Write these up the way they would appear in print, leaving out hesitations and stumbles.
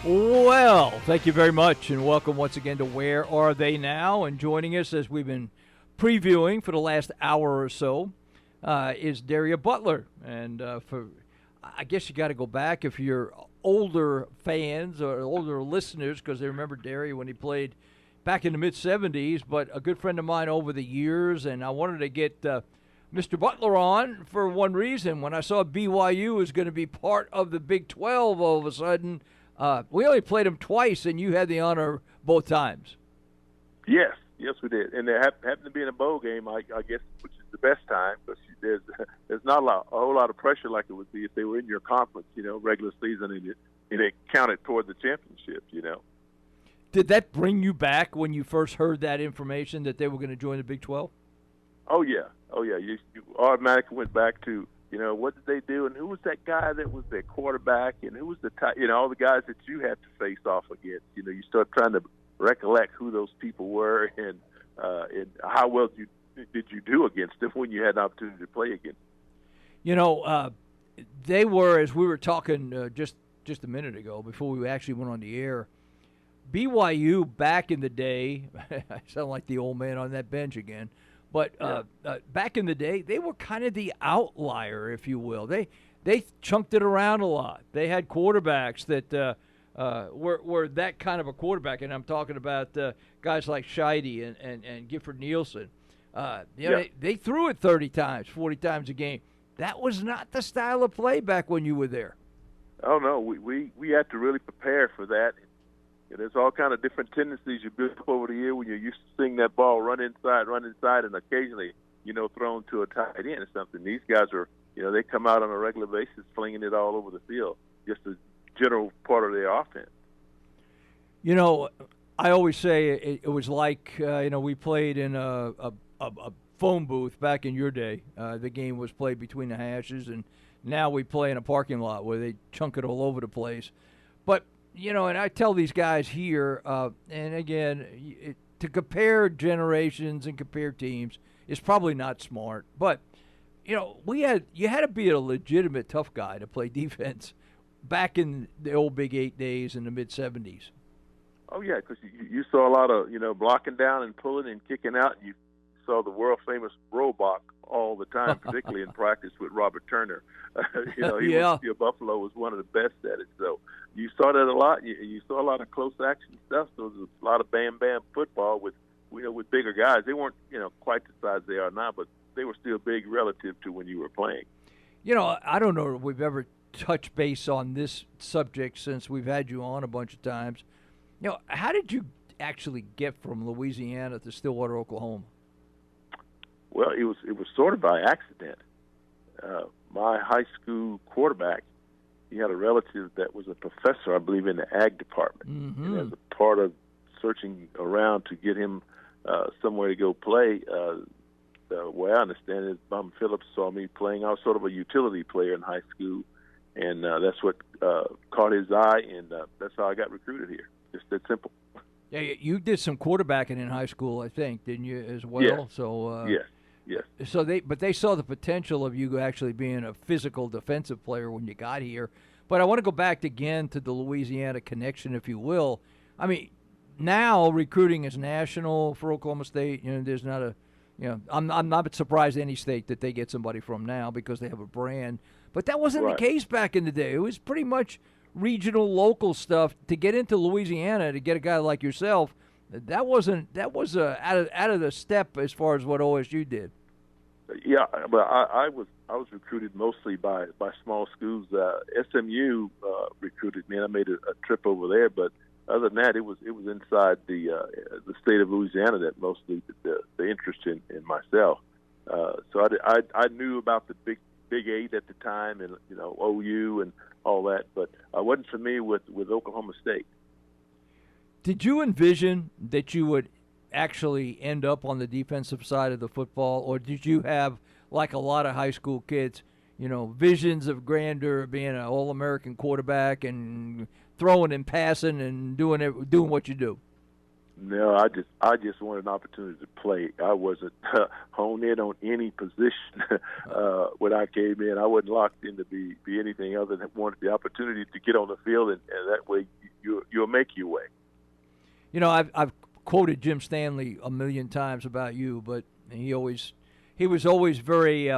Well, thank you very much, and welcome once again to Where Are They Now? And joining us, as we've been previewing for the last hour or so, is Daria Butler. And I guess you got to go back if you're older fans or older listeners, because they remember Daria when he played back in the mid-'70s, but a good friend of mine over the years, and I wanted to get Mr. Butler on for one reason. When I saw BYU was going to be part of the Big 12 all of a sudden, we only played them twice, and you had the honor both times. Yes, we did, and it happened to be in a bowl game, I guess, which is the best time. But there's not a whole lot of pressure like it would be if they were in your conference, regular season, and it counted toward the championship. Did that bring you back when you first heard that information that they were going to join the Big 12? Oh yeah. You automatically went back to what did they do, and who was that guy that was their quarterback, and who was all the guys that you had to face off against. You start trying to recollect who those people were, and how well did you do against them when you had an opportunity to play against them. They were, as we were talking just a minute ago before we actually went on the air, BYU back in the day, I sound like the old man on that bench again, but back in the day, they were kind of the outlier, if you will. They chunked it around a lot. They had quarterbacks that were that kind of a quarterback, and I'm talking about guys like Scheide and Gifford Nielsen. They threw it 30 times, 40 times a game. That was not the style of play back when you were there. Oh, no. We had to really prepare for that. And there's all kind of different tendencies you build up over the year when you're used to seeing that ball run inside, and occasionally, thrown to a tight end or something. These guys are, they come out on a regular basis flinging it all over the field, just a general part of their offense. I always say it was like, we played in a phone booth back in your day. The game was played between the hashes, and now we play in a parking lot where they chunk it all over the place. But and I tell these guys here, and again, to compare generations and compare teams is probably not smart. But, you had to be a legitimate tough guy to play defense back in the old Big 8 days in the mid-'70s. Oh, yeah, because you saw a lot of, blocking down and pulling and kicking out. You saw the world-famous robot all the time, particularly in practice with Robert Turner. Buffalo was one of the best at it. So you saw that a lot. You saw a lot of close action stuff. So there was a lot of bam football with bigger guys. They weren't quite the size they are now, but they were still big relative to when you were playing. I don't know if we've ever touched base on this subject since we've had you on a bunch of times. How did you actually get from Louisiana to Stillwater, Oklahoma? Well, it was sort of by accident. My high school quarterback, he had a relative that was a professor, I believe, in the ag department. Mm-hmm. And as a part of searching around to get him somewhere to go play, the way I understand it, Bum Phillips saw me playing. I was sort of a utility player in high school, and that's what caught his eye, and that's how I got recruited here. Just that simple. Yeah, you did some quarterbacking in high school, I think, didn't you, as well? Yeah. So Yes. So they saw the potential of you actually being a physical defensive player when you got here. But I want to go back again to the Louisiana connection, if you will. I mean, now recruiting is national for Oklahoma State. There's not a, I'm not surprised any state that they get somebody from now because they have a brand. But that wasn't the case back in the day. It was pretty much regional, local stuff. To get into Louisiana, to get a guy like yourself, that was out of the step as far as what OSU did. Yeah, but I was recruited mostly by small schools. SMU recruited me, and I made a trip over there. But other than that, it was inside the state of Louisiana that mostly the interest in myself. So I knew about the Big 8 at the time, and OU and all that, but I wasn't familiar with Oklahoma State. Did you envision that you would actually end up on the defensive side of the football, or did you have, like a lot of high school kids, visions of grandeur, being an All-American quarterback and throwing and passing and doing what you do? No, I just wanted an opportunity to play. I wasn't honed in on any position when I came in. I wasn't locked in to be anything other than wanted the opportunity to get on the field, and that way you're make your way. You know, I've quoted Jim Stanley a million times about you, but he was always very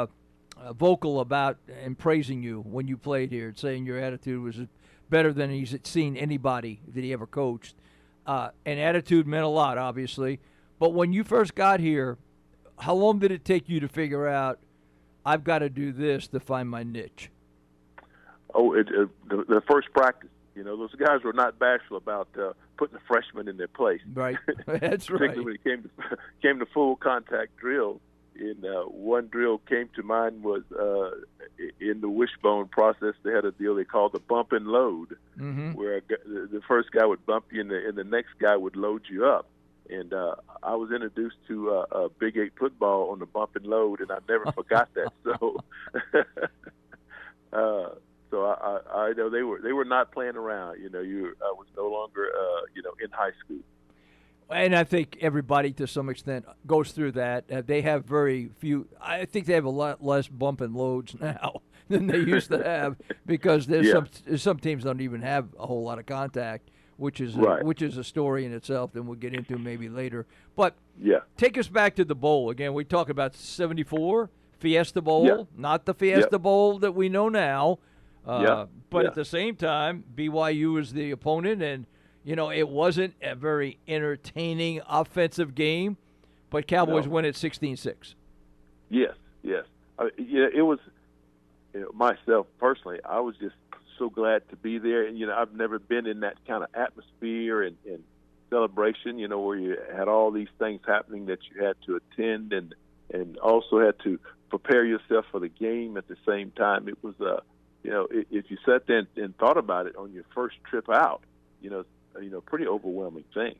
vocal about and praising you when you played here, saying your attitude was better than he's seen anybody that he ever coached. And attitude meant a lot, obviously. But when you first got here, how long did it take you to figure out, I've got to do this to find my niche? Oh, the first practice. You know, those guys were not bashful about putting the freshmen in their place. Right, that's right. Particularly when it came to full contact drills. And one drill came to mind was in the wishbone process. They had a deal they called the bump and load, where the first guy would bump you and the next guy would load you up. And I was introduced to Big 8 football on the bump and load, and I never forgot that. So I know they were not playing around. You know, I was no longer in high school. And I think everybody, to some extent, goes through that. They have very few. I think they have a lot less bump and loads now than they used to have, because there's some teams don't even have a whole lot of contact, which is a story in itself that we'll get into maybe later. But take us back to the bowl again. We talk about '74 Fiesta Bowl, not the Fiesta Bowl that we know now. But at the same time, BYU was the opponent, and you know, it wasn't a very entertaining offensive game, but Cowboys win it 16-6. Yes. It was, myself personally, I was just so glad to be there. And, I've never been in that kind of atmosphere and celebration, where you had all these things happening that you had to attend and also had to prepare yourself for the game at the same time. It was, if you sat there and thought about it on your first trip out, pretty overwhelming thing.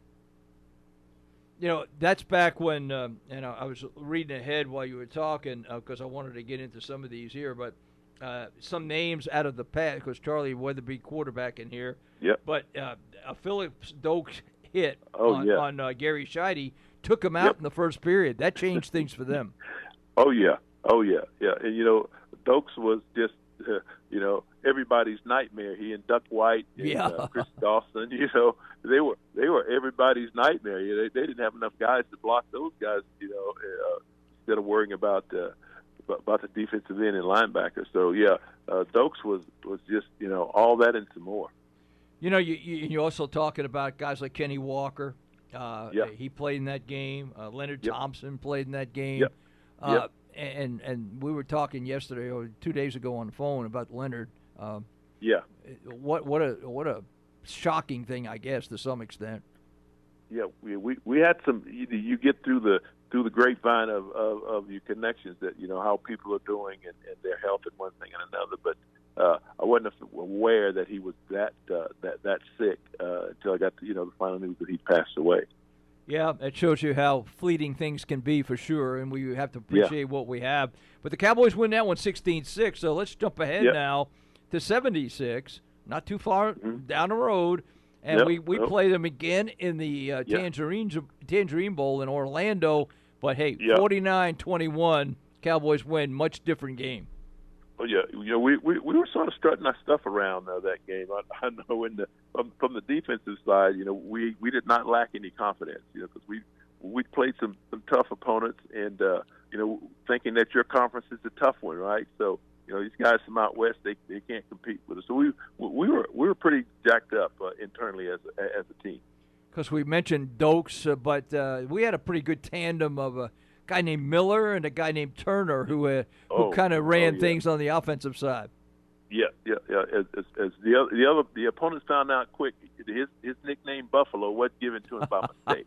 That's back when, and I was reading ahead while you were talking because I wanted to get into some of these here, but some names out of the past, because Charlie Weatherby quarterback in here. Yep. But a Phillips Dokes hit on Gary Scheide took him out in the first period. That changed things for them. Oh, yeah. And, Dokes was just, everybody's nightmare. He and Duck White and Chris Dawson, they were everybody's nightmare. They didn't have enough guys to block those guys, instead of worrying about the defensive end and linebacker. So, Dokes was just, all that and some more. You're also talking about guys like Kenny Walker. He played in that game. Leonard Thompson played in that game. And we were talking yesterday or 2 days ago on the phone about Leonard. What a shocking thing, I guess, to some extent. Yeah, we had some. You get through the grapevine of your connections that how people are doing and their health and one thing and another. But I wasn't aware that he was that sick until I got the final news that he passed away. Yeah, it shows you how fleeting things can be for sure, and we have to appreciate what we have. But the Cowboys win that one 16-6, so let's jump ahead now to 76, not too far down the road, and we play them again in the Tangerine Bowl in Orlando. But, hey, 49-21, Cowboys win, much different game. Oh yeah, we were sort of strutting our stuff around that game. I know from the defensive side, we did not lack any confidence, because we played some tough opponents, and thinking that your conference is a tough one, right? So these guys from out west, they can't compete with us. So we were pretty jacked up internally as a team. Because we mentioned Dokes, but we had a pretty good tandem of a guy named Miller and a guy named Turner who kind of ran things on the offensive side. Yeah. As the opponents found out quick, his nickname Buffalo wasn't given to him by mistake,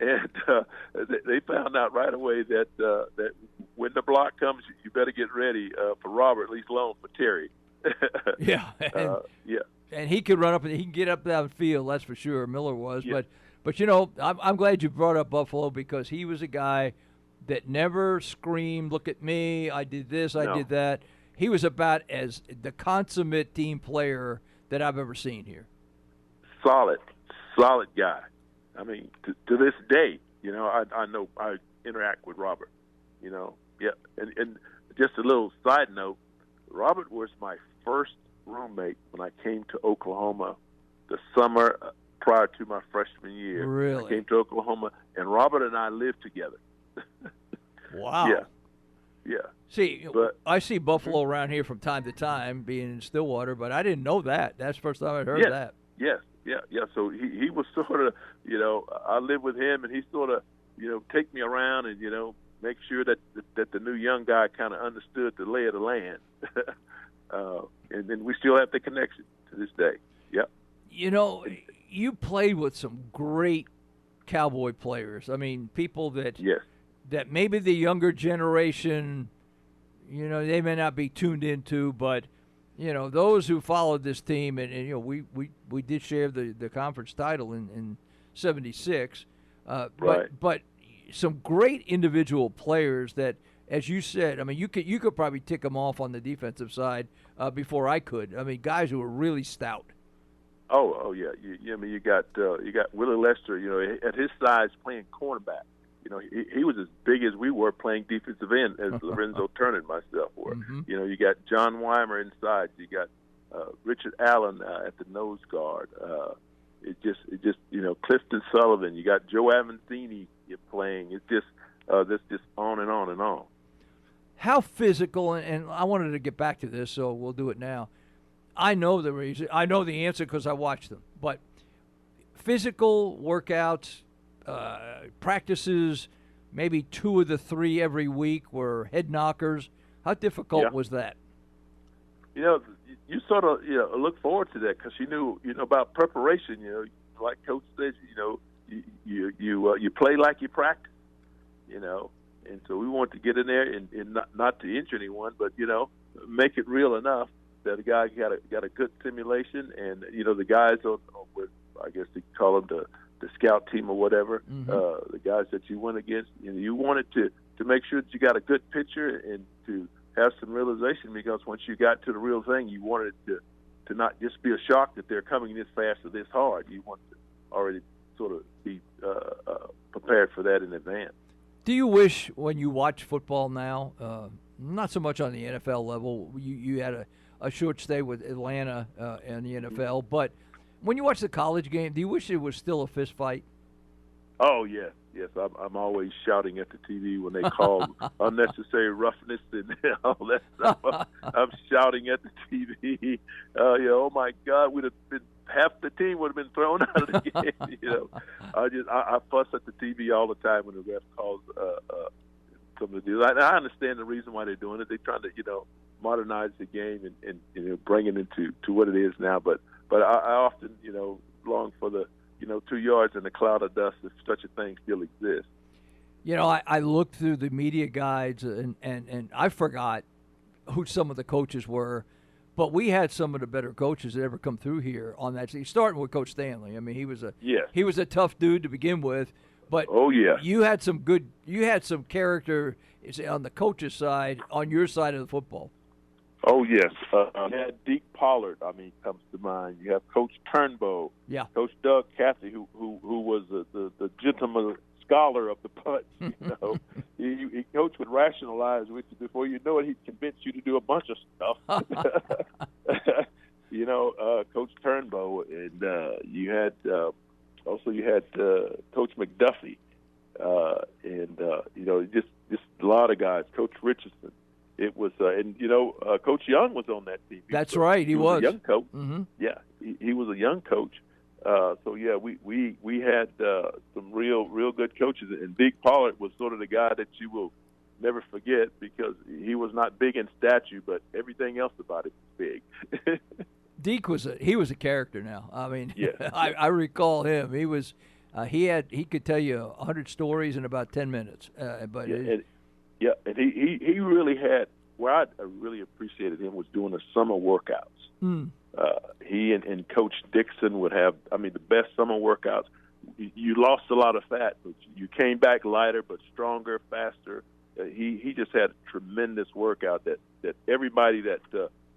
and they found out right away that when the block comes, you better get ready for Robert, at least alone for Terry. And he could run up and he can get up down the field. That's for sure. Miller was, But I'm glad you brought up Buffalo, because he was a guy that never screamed, look at me, I did this, I did that. He was about as the consummate team player that I've ever seen here. Solid guy. I mean, to this day, I know I interact with Robert, And just a little side note, Robert was my first roommate when I came to Oklahoma the summer prior to my freshman year. Really? I came to Oklahoma, and Robert and I lived together. Wow. Yeah. See, I see Buffalo around here from time to time, being in Stillwater, but I didn't know that. That's the first time I'd heard that. Yes. So he was sort of, I lived with him, and he sort of, take me around and, make sure that the new young guy kind of understood the lay of the land. And then we still have the connection to this day. Yep. You played with some great Cowboy players. I mean, people that maybe the younger generation, they may not be tuned into, but those who followed this team, and we did share the conference title in '76, but some great individual players that, as you said, I mean, you could probably tick them off on the defensive side before I could. I mean, guys who were really stout. Oh yeah. You got Willie Lester. At his size, playing cornerback. He was as big as we were playing defensive end, as Lorenzo Turner and myself were. Mm-hmm. You got John Weimer inside. You got Richard Allen at the nose guard. It just Clifton Sullivan. You got Joe Avancini playing. It's just this just on and on and on. How physical? And I wanted to get back to this, so we'll do it now. I know the reason. I know the answer because I watched them. But physical workouts, practices, maybe 2 of the 3 every week were head knockers. How difficult was that? You sort of look forward to that because you knew about preparation. Like Coach says, you play like you practice. And so we want to get in there and not to injure anyone, but make it real enough that a guy got a good simulation, and the guys with, I guess they call them the scout team or whatever, the guys that you went against, you wanted to make sure that you got a good picture and to have some realization, because once you got to the real thing, you wanted to not just be a shock that they're coming this fast or this hard. You want to already sort of be prepared for that in advance. Do you wish, when you watch football now, not so much on the NFL level, you had a short stay with Atlanta and the NFL, but when you watch the college game, do you wish it was still a fist fight? Oh, yes. I'm always shouting at the TV when they call unnecessary roughness and all that stuff. I'm shouting at the TV. Oh, my God, we'd have been half the team would have been thrown out of the game. I fuss at the TV all the time when the ref calls something to do. I understand the reason why they're doing it. They're trying to modernize the game and bring it into what it is now. But I often long for the 2 yards in a cloud of dust, if such a thing still exists. I looked through the media guides and I forgot who some of the coaches were. But we had some of the better coaches that ever come through here on that team, starting with Coach Stanley. I mean, he was a tough dude to begin with. But you had some character on the coach's side, on your side of the football. Oh, yes. You had Deke Pollard, comes to mind. You have Coach Turnbow. Yeah. Coach Doug Cathy, who was the gentleman scholar of the punch. He coach would rationalize with you before you know it. He'd convince you to do a bunch of stuff. Coach Turnbow, and you had Coach McDuffie, and just a lot of guys. Coach Richardson. It was, Coach Young was on that team. That's right, he was a young coach. Mm-hmm. Yeah, he was a young coach. We had some real good coaches, and Deke Pollard was sort of the guy that you will never forget because he was not big in stature, but everything else about it was big. Deke was a character. Now, I recall him. He was he could tell you 100 stories in about 10 minutes. And he really had, where I really appreciated him was doing the summer workouts. He and Coach Dixon would have, the best summer workouts. You lost a lot of fat, but you came back lighter but stronger, faster. He just had a tremendous workout that everybody that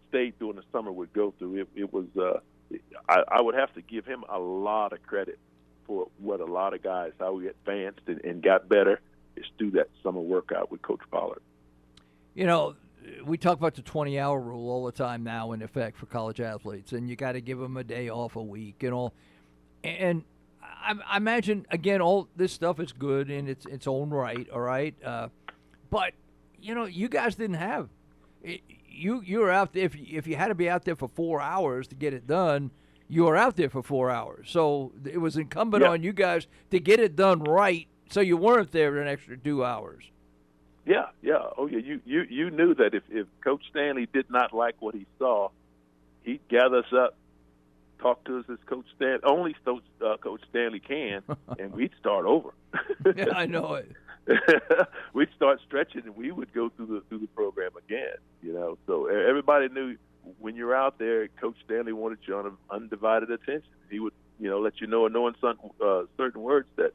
stayed during the summer would go through. It was I would have to give him a lot of credit for what a lot of guys, how we advanced and got better is through that summer workout with Coach Pollard. we talk about the 20-hour rule all the time now in effect for college athletes, and you got to give them a day off a week and all. And I imagine, again, all this stuff is good in its own right, all right? But, you guys didn't have you were out there. If you had to be out there for 4 hours to get it done, you were out there for 4 hours. So it was incumbent on you guys to get it done right, so you weren't there an extra 2 hours. Yeah. Oh, yeah. You knew that if Coach Stanley did not like what he saw, he'd gather us up, talk to us as Coach Stanley can, and we'd start over. Yeah, I know it. We'd start stretching, and we would go through the program again. So everybody knew when you're out there, Coach Stanley wanted you on undivided attention. He would, let you know in knowing certain words that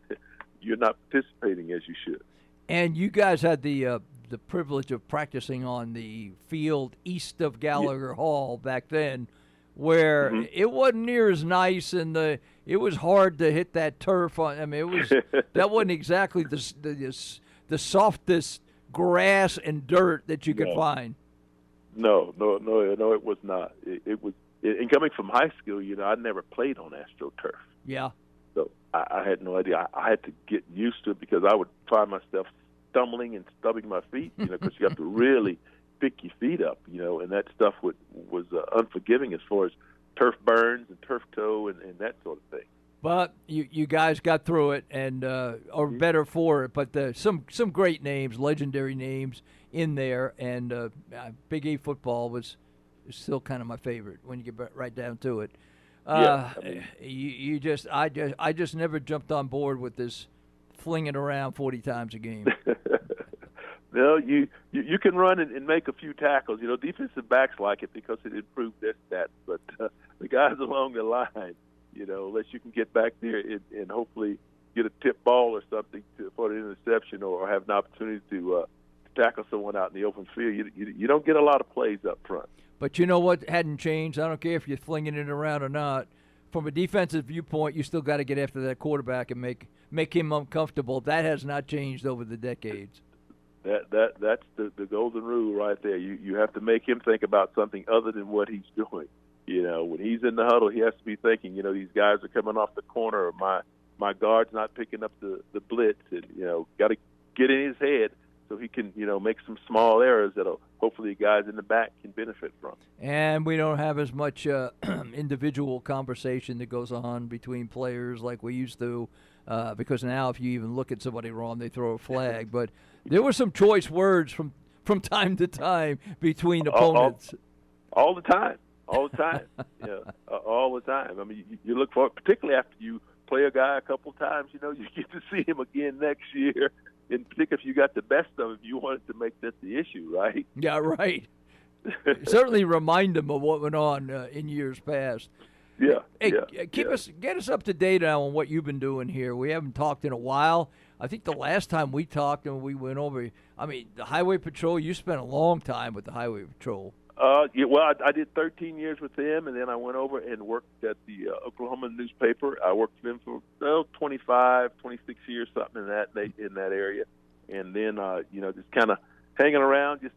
you're not participating as you should. And you guys had the privilege of practicing on the field east of Gallagher Hall back then, where it wasn't near as nice, and it was hard to hit that turf. It was that wasn't exactly the softest grass and dirt that you could find. No, it was not. It was. And coming from high school, I never played on AstroTurf. Yeah. So I had no idea. I had to get used to it because I would find myself stumbling and stubbing my feet, because you have to really pick your feet up, and that stuff was unforgiving as far as turf burns and turf toe and that sort of thing. But you guys got through it and are better for it. But some great names, legendary names in there, and Big A football is still kind of my favorite when you get right down to it. I just never jumped on board with this flinging around 40 times a game. No, you can run and make a few tackles. Defensive backs like it because it improved their stats. But the guys along the line, unless you can get back there and hopefully get a tip ball or something for an interception or have an opportunity to tackle someone out in the open field, you don't get a lot of plays up front. But you know what hadn't changed? I don't care if you're flinging it around or not. From a defensive viewpoint, you still got to get after that quarterback and make him uncomfortable. That has not changed over the decades. That's the golden rule right there. You have to make him think about something other than what he's doing. When he's in the huddle, he has to be thinking, these guys are coming off the corner, or my guard's not picking up the blitz, and got to get in his head so he can make some small errors that hopefully the guys in the back can benefit from. And we don't have as much individual conversation that goes on between players like we used to, because now if you even look at somebody wrong, they throw a flag. But there were some choice words from time to time between opponents. All the time. All the time. All the time. I mean, you look for it, particularly after you play a guy a couple times, you get to see him again next year. In particular, if you got the best of him, you wanted to make that the issue, right? Yeah, right. Certainly remind them of what went on in years past. Yeah. Hey, get us up to date now on what you've been doing here. We haven't talked in a while. I think the last time we talked and we went over, the Highway Patrol, you spent a long time with the Highway Patrol. Well, I did 13 years with them, and then I went over and worked at the Oklahoma newspaper. I worked for them for 25, 26 years, something in that area. And then, just kind of hanging around, just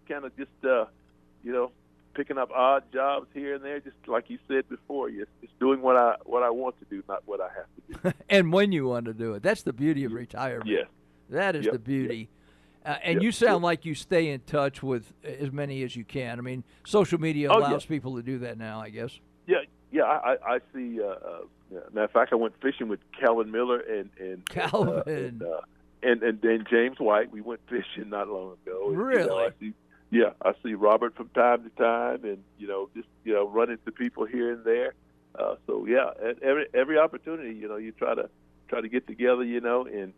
picking up odd jobs here and there, just like you said before, just doing what I want to do, not what I have to do. And when you want to do it. That's the beauty of retirement. Yes. That is the beauty. And you sound like you stay in touch with as many as you can. I mean, social media allows people to do that now, I guess. Yeah. I see. Matter of fact, I went fishing with Calvin Miller and Calvin and then James White. We went fishing not long ago. Really? I see Robert from time to time, and just run into people here and there. So yeah, at every opportunity, you try to get together, and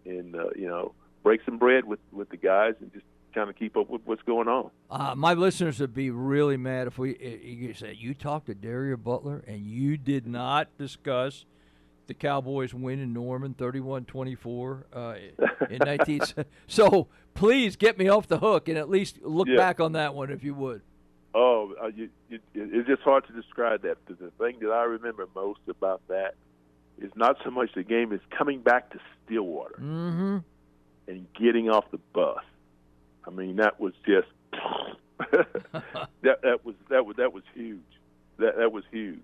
break some bread with the guys and just kind of keep up with what's going on. My listeners would be really mad if you said you talked to Daria Butler and you did not discuss the Cowboys win in Norman 31-24 in 19. So please get me off the hook and at least look back on that one if you would. Oh, it's just hard to describe that. The thing that I remember most about that is not so much the game as coming back to Stillwater. Mm-hmm. And getting off the bus. I mean, that was just, that was huge. That was huge.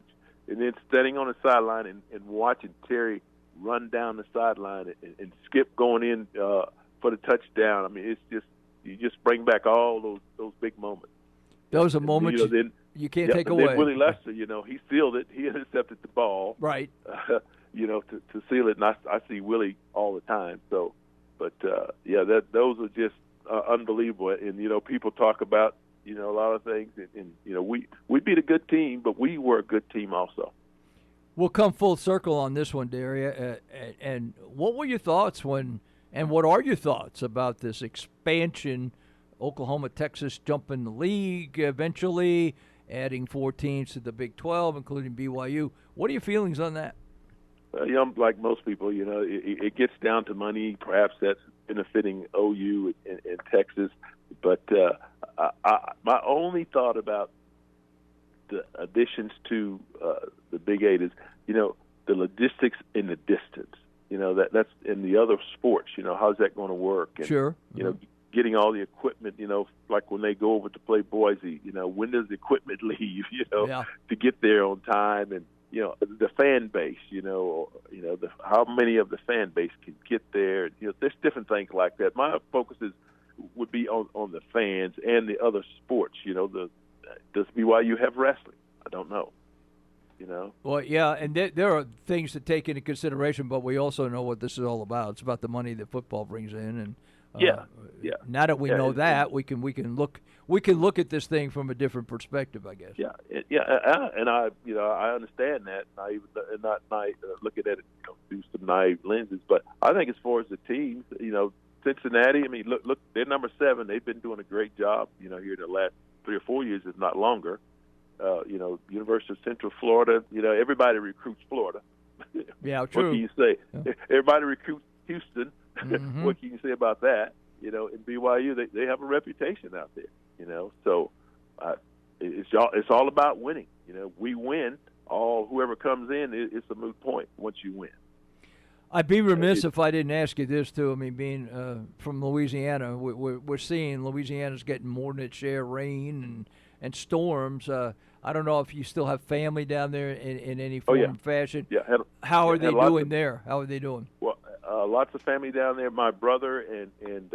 And then standing on the sideline and watching Terry run down the sideline and Skip going in for the touchdown. I mean, it's just you just bring back all those big moments. Those are moments you can't take away. Then Willie Lester, he sealed it. He intercepted the ball. Right. To seal it. And I see Willie all the time. So, but those are just unbelievable. And people talk about a lot of things. And we beat a good team, but we were a good team also. We'll come full circle on this one, Daria. And what were your thoughts and what are your thoughts about this expansion? Oklahoma, Texas jumping the league eventually, adding 4 teams to the Big 12, including BYU. What are your feelings on that? Like most people, it gets down to money. Perhaps that's benefiting OU and Texas. But my only thought about the additions to the Big 8 is, the logistics in the distance. That's in the other sports. How's that going to work? And, sure. Getting all the equipment. Like when they go over to play Boise. When does the equipment leave? To get there on time, and the fan base. How many of the fan base can get there? There's different things like that. My focus would be on the fans and the other sports. Does BYU have wrestling? I don't know. Well, yeah, and there are things to take into consideration, but we also know what this is all about. It's about the money that football brings in, and now that we know that, we can look at this thing from a different perspective, I guess. And I understand that, and not looking at it through some naive lenses. But I think as far as the teams, Cincinnati. I mean, look, they're number 7. They've been doing a great job, here in the last 3 or 4 years, if not longer. University of Central Florida, everybody recruits Florida. Yeah, true. What can you say? Yeah. Everybody recruits Houston. Mm-hmm. What can you say about that? In BYU, they have a reputation out there, So it's all about winning. We win. Whoever comes in, it's a moot point once you win. I'd be remiss if I didn't ask you this, too. I mean, being from Louisiana, we're seeing Louisiana's getting more than its share of rain and storms. I don't know if you still have family down there in any form or fashion. Yeah. How are they doing there? How are they doing? Well, lots of family down there. My brother and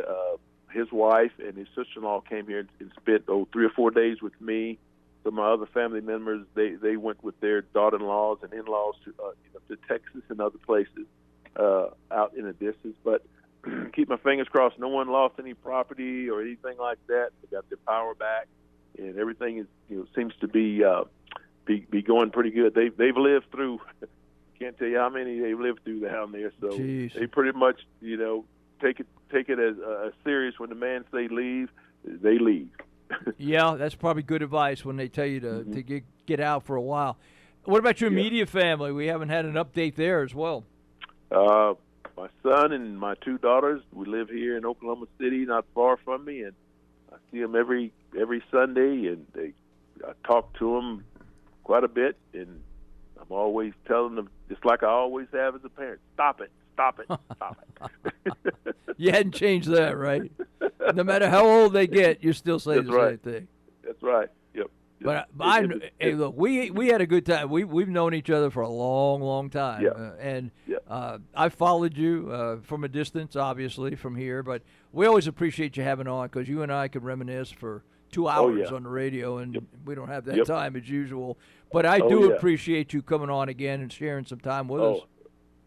his wife and his sister-in-law came here and spent 3 or 4 days with me. So my other family members, they went with their daughter-in-laws and in-laws to Texas and other places out in the distance. But keep my fingers crossed. No one lost any property or anything like that. They got their power back. And everything seems to be going pretty good. They've lived through. Can't tell you how many they've lived through down there. So Jeez. They pretty much take it as serious. When the man say leave, they leave. Yeah, that's probably good advice when they tell you to get out for a while. What about your immediate family? We haven't had an update there as well. My son and my 2 daughters. We live here in Oklahoma City, not far from me, and I see them every Sunday, and I talk to them quite a bit, and I'm always telling them, just like I always have as a parent, stop it. You hadn't changed that, right? No matter how old they get, you still say the same thing. That's right. Yep. But hey, look, we had a good time. We've known each other for a long, long time, I followed you from a distance, obviously from here. But we always appreciate you having on because you and I could reminisce for 2 hours on the radio, and we don't have that time as usual. But I do appreciate you coming on again and sharing some time with us.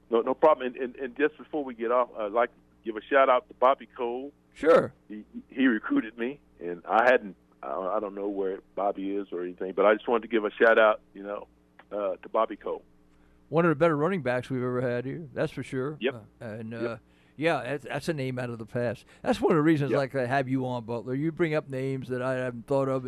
No problem. And just before we get off, I'd like to give a shout out to Bobby Cole. Sure. He recruited me, and I hadn't. I don't know where Bobby is or anything, but I just wanted to give a shout out, to Bobby Cole. One of the better running backs we've ever had here. That's for sure. Yep. That's a name out of the past. That's one of the reasons I like to have you on, Butler. You bring up names that I haven't thought of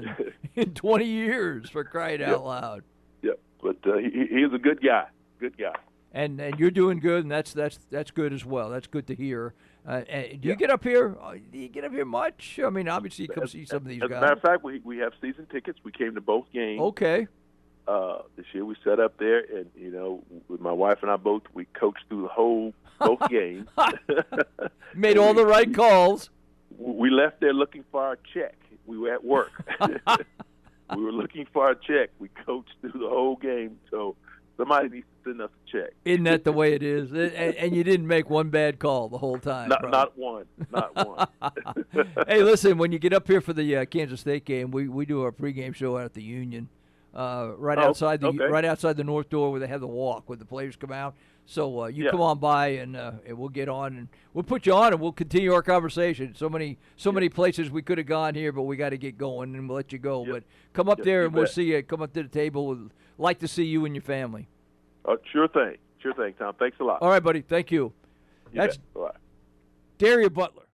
in 20 years, for crying out loud. Yeah, but he's a good guy. Good guy. And you're doing good, and that's good as well. That's good to hear. Do you get up here? Do you get up here much? I mean, obviously, you come see some of these guys. As a matter of fact, we have season tickets. We came to both games. Okay. This year we sat up there, and with my wife and I we coached through both games. Made all the right calls. We left there looking for our check. We were at work. We were looking for our check. We coached through the whole game, so somebody needs to send us a check. Isn't that the way it is? And you didn't make one bad call the whole time. Not one. Hey, listen, when you get up here for the Kansas State game, we do our pregame show out at the Union, right outside the north door where they have the walk where the players come out. So you come on by and we'll get on and we'll put you on and we'll continue our conversation. So many places we could have gone here, but we got to get going and we'll let you go. But come up there and we'll see you. Come up to the table. We'd like to see you and your family. Sure thing, Tom. Thanks a lot. All right, buddy. Thank you. That's Daria Butler.